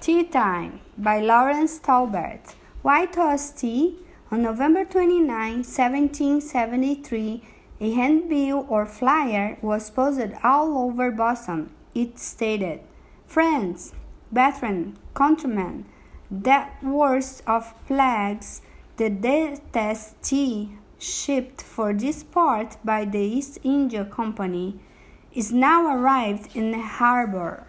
Tea Time by Lawrence Talbot. Why toss tea? On November 29, 1773, a handbill or flyer was posted all over Boston. It stated, "Friends, brethren, countrymen, that worst of plagues, the detest tea shipped for this part by the East India Company, is now arrived in the harbor."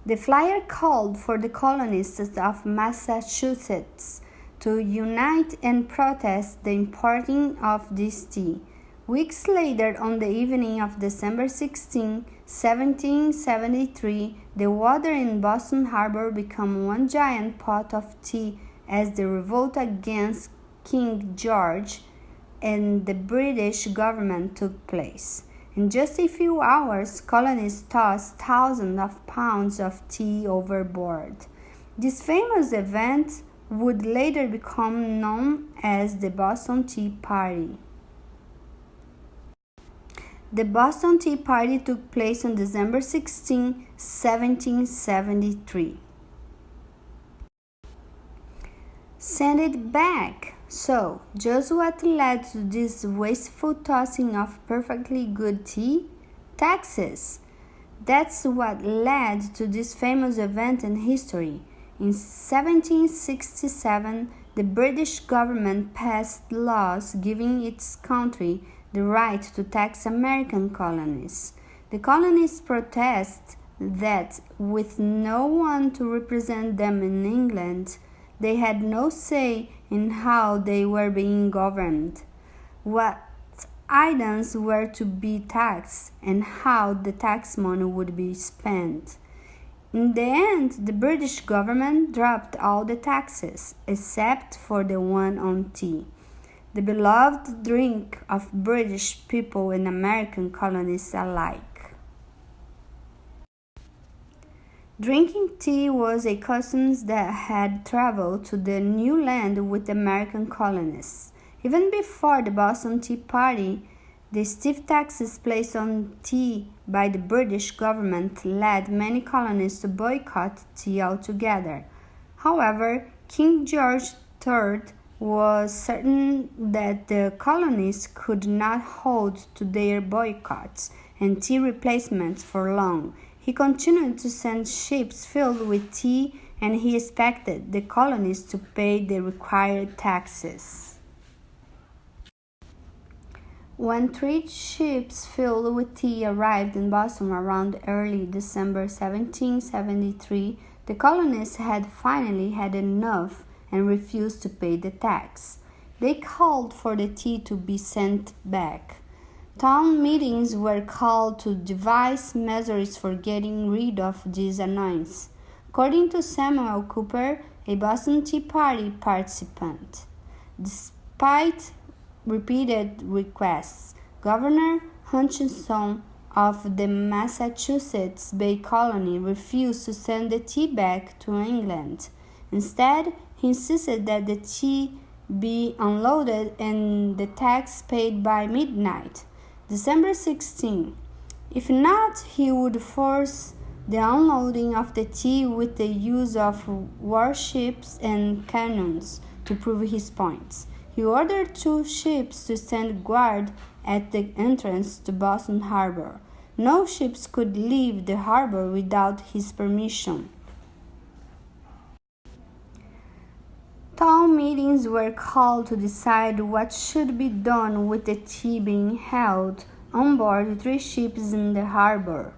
The flyer called for the colonists of Massachusetts to unite and protest the importing of this tea. Weeks later, on the evening of December 16, 1773, the water in Boston Harbor became one giant pot of tea as the revolt against King George and the British government took place. In just a few hours, colonists tossed thousands of pounds of tea overboard. This famous event would later become known as the Boston Tea Party. The Boston Tea Party took place on December 16, 1773. Send it back. So, just what led to this wasteful tossing of perfectly good tea? Taxes. That's what led to this famous event in history. In 1767, the British government passed laws giving its country the right to tax American colonies. The colonists protested that, with no one to represent them in England, they had no say in how they were being governed, what items were to be taxed, and how the tax money would be spent. In the end, the British government dropped all the taxes, except for the one on tea, the beloved drink of British people and American colonists alike. Drinking tea was a custom that had traveled to the new land with the American colonists. Even before the Boston Tea Party, the stiff taxes placed on tea by the British government led many colonists to boycott tea altogether. However, King George III was certain that the colonists could not hold to their boycotts and tea replacements for long. He continued to send ships filled with tea, and he expected the colonists to pay the required taxes. When 3 ships filled with tea arrived in Boston around early December 1773, the colonists had finally had enough and refused to pay the tax. They called for the tea to be sent back. Town meetings were called to devise measures for getting rid of this annoyance. According to Samuel Cooper, a Boston Tea Party participant, despite repeated requests, Governor Hutchinson of the Massachusetts Bay Colony refused to send the tea back to England. Instead, he insisted that the tea be unloaded and the tax paid by midnight, December 16. If not, he would force the unloading of the tea with the use of warships and cannons to prove his points. He ordered 2 ships to stand guard at the entrance to Boston Harbor. No ships could leave the harbor without his permission. Town meetings were called to decide what should be done with the tea being held on board 3 ships in the harbor.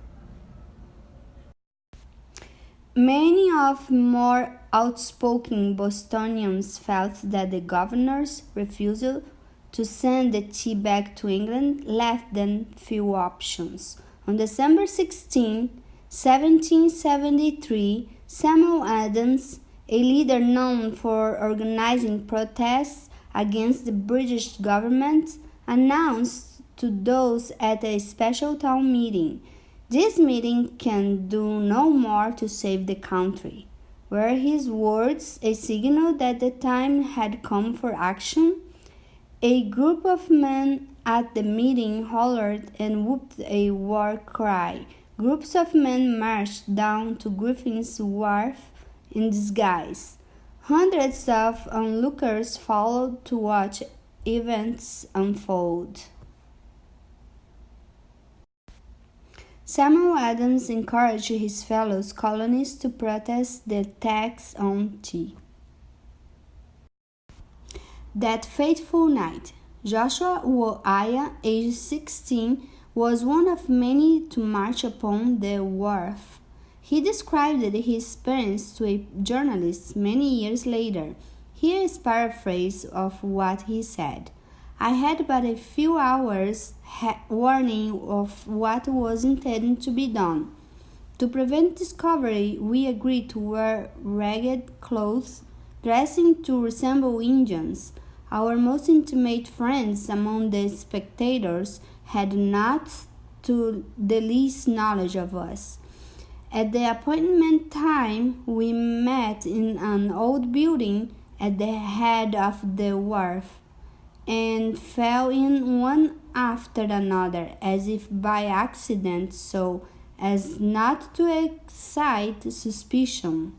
Many of more outspoken Bostonians felt that the governor's refusal to send the tea back to England left them few options. On December 16, 1773, Samuel Adams, a leader known for organizing protests against the British government, announced to those at a special town meeting, "This meeting can do no more to save the country." Were his words a signal that the time had come for action? A group of men at the meeting hollered and whooped a war cry, Groups of men marched down to Griffin's Wharf in disguise. Hundreds of onlookers followed to watch events unfold. Samuel Adams encouraged his fellow colonists to protest the tax on tea. That fateful night, Joshua Waiya, aged 16, was one of many to march upon the wharf. He described his experience to a journalist many years later. Here is a paraphrase of what he said. I had but a few hours' warning of what was intended to be done. To prevent discovery, we agreed to wear ragged clothes, dressing to resemble Indians. Our most intimate friends among the spectators had not the least knowledge of us. At the appointed time, we met in an old building at the head of the wharf, and fell in one after another, as if by accident, so as not to excite suspicion.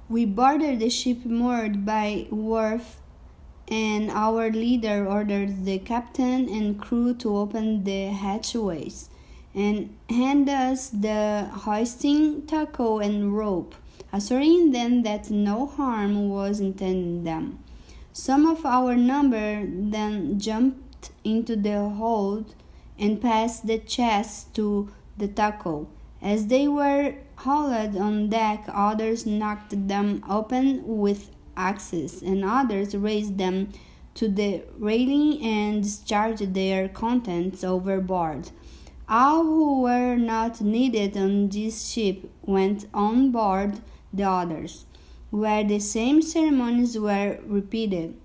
We boarded the ship moored by wharf, and our leader ordered the captain and crew to open the hatchways and hand us the hoisting tackle and rope, assuring them that no harm was intended them. Some of our number then jumped into the hold and passed the chests to the tackle. As they were hauled on deck, others knocked them open with axes, and others raised them to the railing and discharged their contents overboard. All who were not needed on this ship went on board the others, where the same ceremonies were repeated.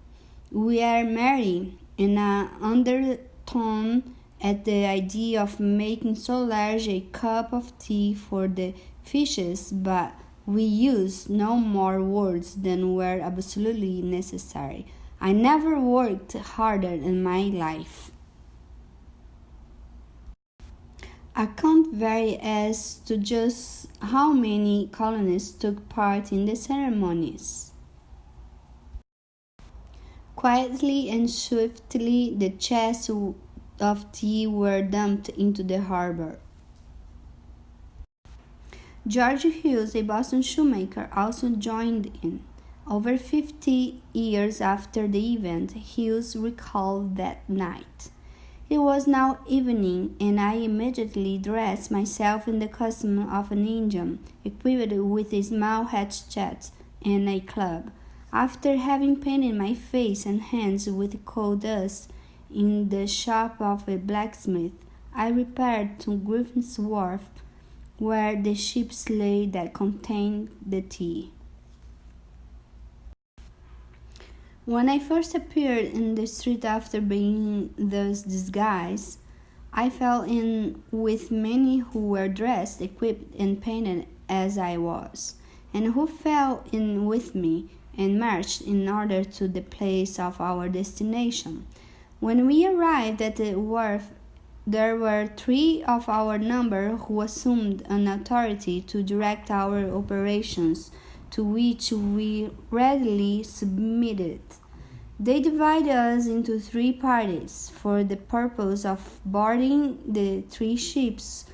We are merry in an undertone at the idea of making so large a cup of tea for the fishes, but we used no more words than were absolutely necessary. I never worked harder in my life. I can't vary as to just how many colonists took part in the ceremonies. Quietly and swiftly, the chests of tea were dumped into the harbor. George Hughes, a Boston shoemaker, also joined in. Over 50 years after the event, Hughes recalled that night. It was now evening, and I immediately dressed myself in the costume of an Indian, equipped with a small hatchet and a club. After having painted my face and hands with coal dust in the shop of a blacksmith, I repaired to Griffin's Wharf, where the ships lay that contained the tea. When I first appeared in the street after being thus disguised, I fell in with many who were dressed, equipped, and painted as I was, and who fell in with me and marched in order to the place of our destination. When we arrived at the wharf, there were 3 of our number who assumed an authority to direct our operations, to which we readily submitted. They divided us into 3 parties for the purpose of boarding the 3 ships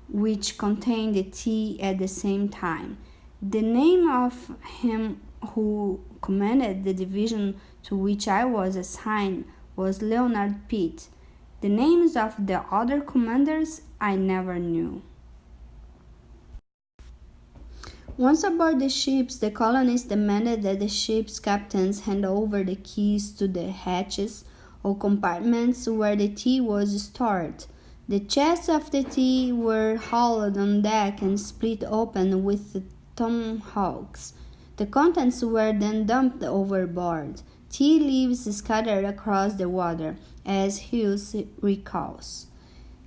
which contained the tea at the same time. The name of him who commanded the division to which I was assigned was Leonard Pitt. The names of the other commanders I never knew. Once aboard the ships, the colonists demanded that the ship's captains hand over the keys to the hatches or compartments where the tea was stored. The chests of the tea were hauled on deck and split open with tomahawks. The contents were then dumped overboard. Tea leaves scattered across the water, as Hughes recalls.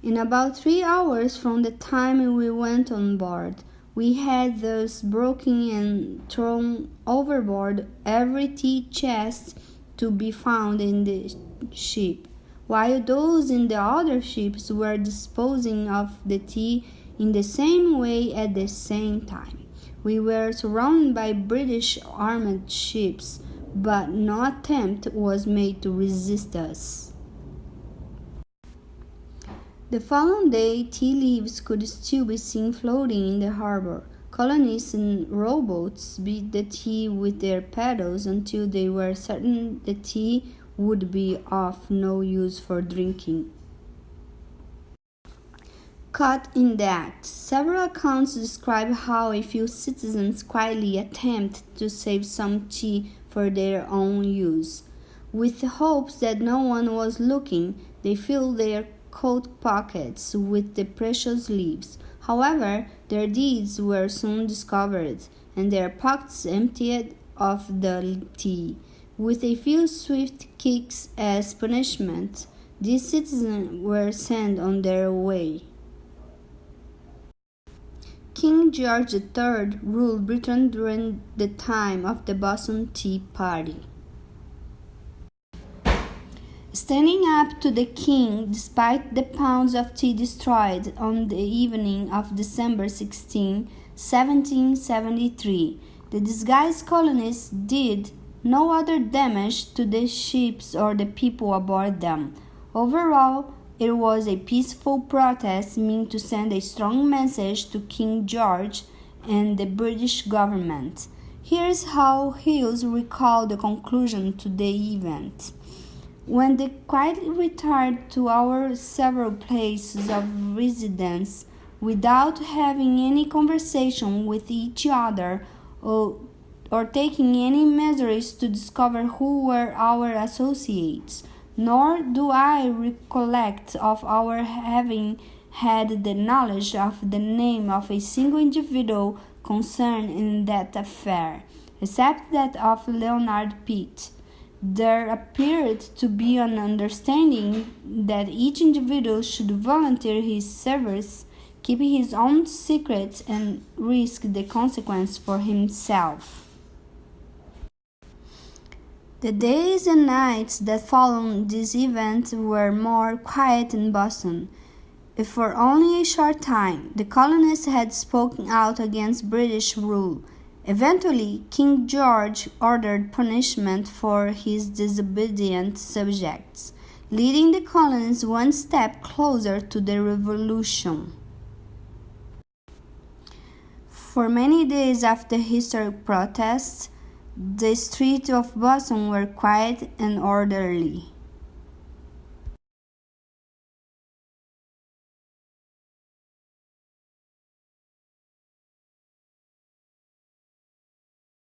In about 3 hours from the time we went on board, we had thus broken and thrown overboard every tea chest to be found in the ship. while those in the other ships were disposing of the tea in the same way at the same time. We were surrounded by British armed ships, but no attempt was made to resist us. The following day, tea leaves could still be seen floating in the harbor. Colonists in rowboats beat the tea with their paddles until they were certain the tea would be of no use for drinking. Caught in the act. Several accounts describe how a few citizens quietly attempt to save some tea for their own use. With the hopes that no one was looking, they filled their coat pockets with the precious leaves. However, their deeds were soon discovered, and their pockets emptied of the tea. With a few swift kicks as punishment, these citizens were sent on their way. King George III ruled Britain during the time of the Boston Tea Party. Standing up to the king despite the pounds of tea destroyed on the evening of December 16, 1773, the disguised colonists did no other damage to the ships or the people aboard them. Overall, it was a peaceful protest meant to send a strong message to King George and the British government. Here's how Hughes recalled the conclusion to the event. When they quietly retired to our several places of residence without having any conversation with each other or taking any measures to discover who were our associates, nor do I recollect of our having had the knowledge of the name of a single individual concerned in that affair, except that of Leonard Pitt. There appeared to be an understanding that each individual should volunteer his service, keep his own secret, and risk the consequence for himself. The days and nights that followed this event were more quiet in Boston. If for only a short time the colonists had spoken out against British rule, eventually King George ordered punishment for his disobedient subjects, leading the colonies one step closer to the revolution. For many days after historic protests, the streets of Boston were quiet and orderly.